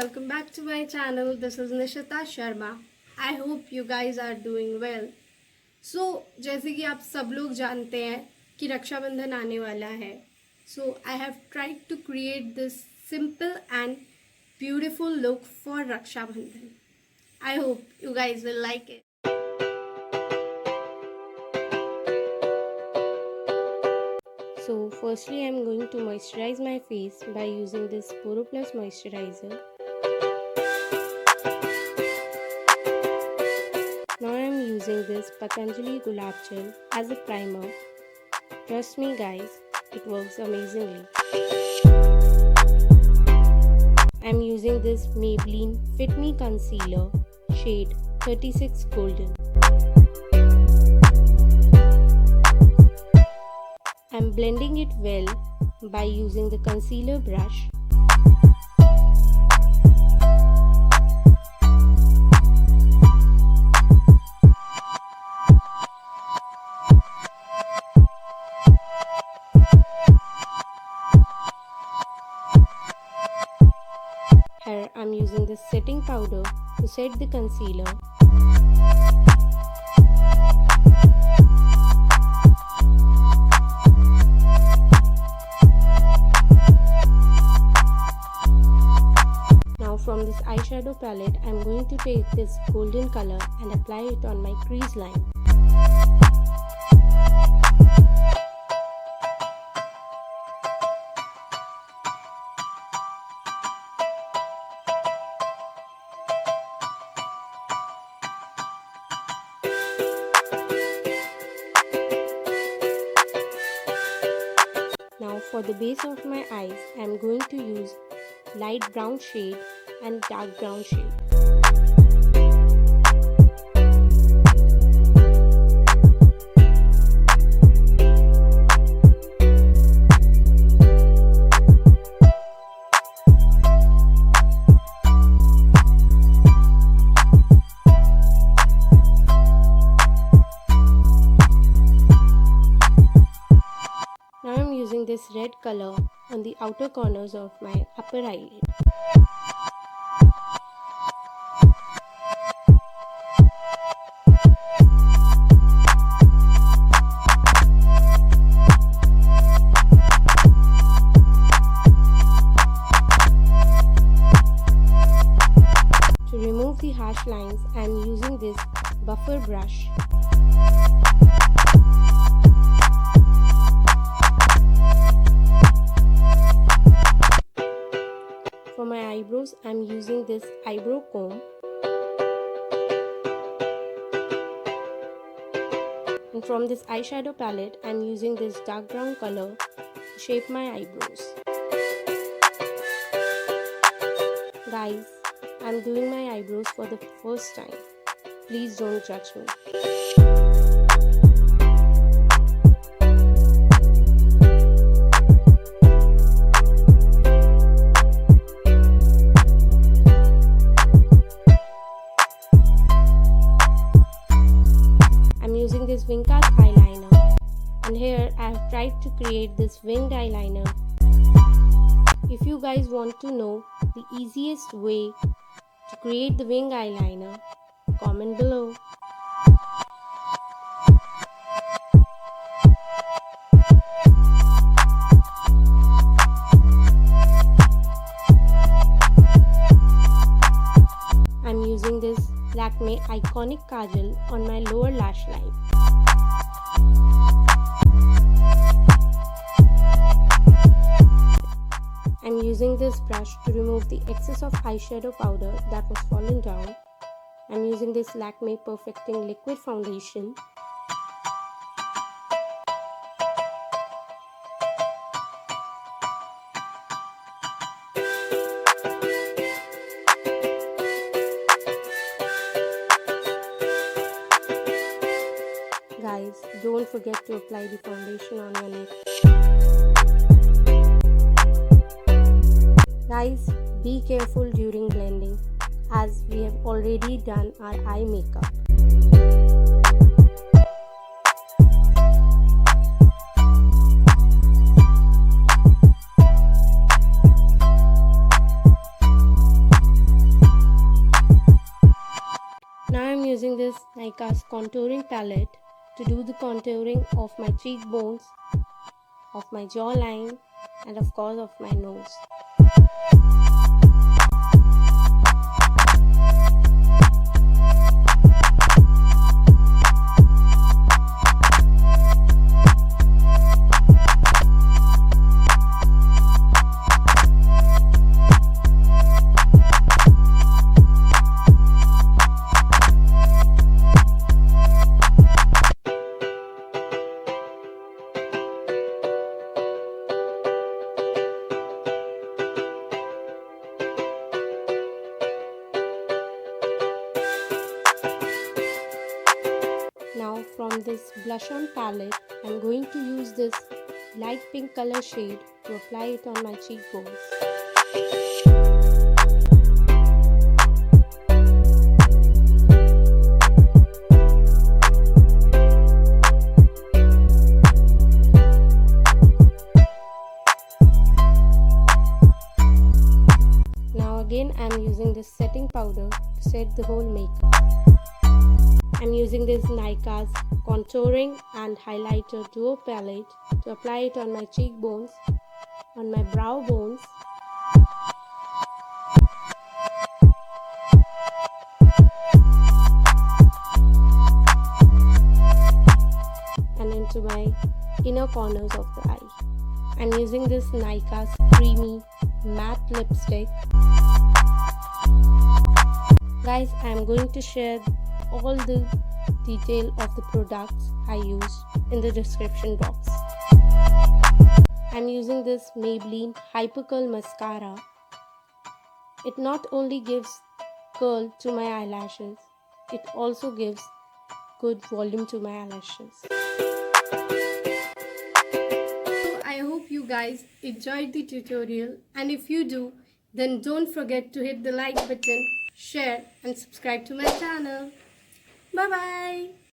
welcome back to my channel. This is Nishita Sharma. I hope you guys are doing well. So जैसे कि आप सब लोग जानते हैं कि रक्षाबंधन आने वाला है. So I have tried to create this simple and beautiful look for Rakshabandhan. I hope you guys will like it. So firstly I am going to moisturize my face by using this Poro Plus moisturizer. Now I am using this Patanjali Gulab Gel as a primer. Trust me guys, it works amazingly. I am using this Maybelline Fit Me Concealer shade 36 Golden. I am blending it well by using the concealer brush. Here I am using this setting powder to set the concealer. Now from this eyeshadow palette I am going to take this golden color and apply it on my crease line. Now for the base of my eyes, I am going to use light brown shade and dark brown shade. Now I am using this red color on the outer corners of my upper eyelid. To remove the harsh lines, I am using this buffer brush. For my eyebrows, I am using this eyebrow comb. And from this eyeshadow palette, I am using this dark brown color to shape my eyebrows. Guys, I am doing my eyebrows for the first time. Please don't judge me. Using this wing cast eyeliner, and here I have tried to create this winged eyeliner. If you guys want to know the easiest way to create the wing eyeliner, comment below. I'm using this Lakme Iconic Kajal on my lower lash line. I'm using this brush to remove the excess of eyeshadow powder that was fallen down. I'm using this Lakme Perfecting Liquid Foundation. Guys, don't forget to apply the foundation on your neck. Guys, be careful during blending as we have already done our eye makeup. Nykaa's contouring palette to do the contouring of my cheekbones, of my jawline, and of course of my nose. Now from this blush on palette, I'm going to use this light pink color shade to apply it on my cheekbones. Now again I'm using this setting powder to set the whole makeup. I'm using this Nykaa's contouring and highlighter duo palette to apply it on my cheekbones, on my brow bones, and into my inner corners of the eye. I'm using this Nykaa's creamy matte lipstick. Guys, I'm going to share all the detail of the products I used in the description box. I'm using this Maybelline Hyper Curl Mascara. It not only gives curl to my eyelashes, it also gives good volume to my eyelashes. So I hope you guys enjoyed the tutorial, and if you do, then don't forget to hit the like button, share and subscribe to my channel. Bye bye.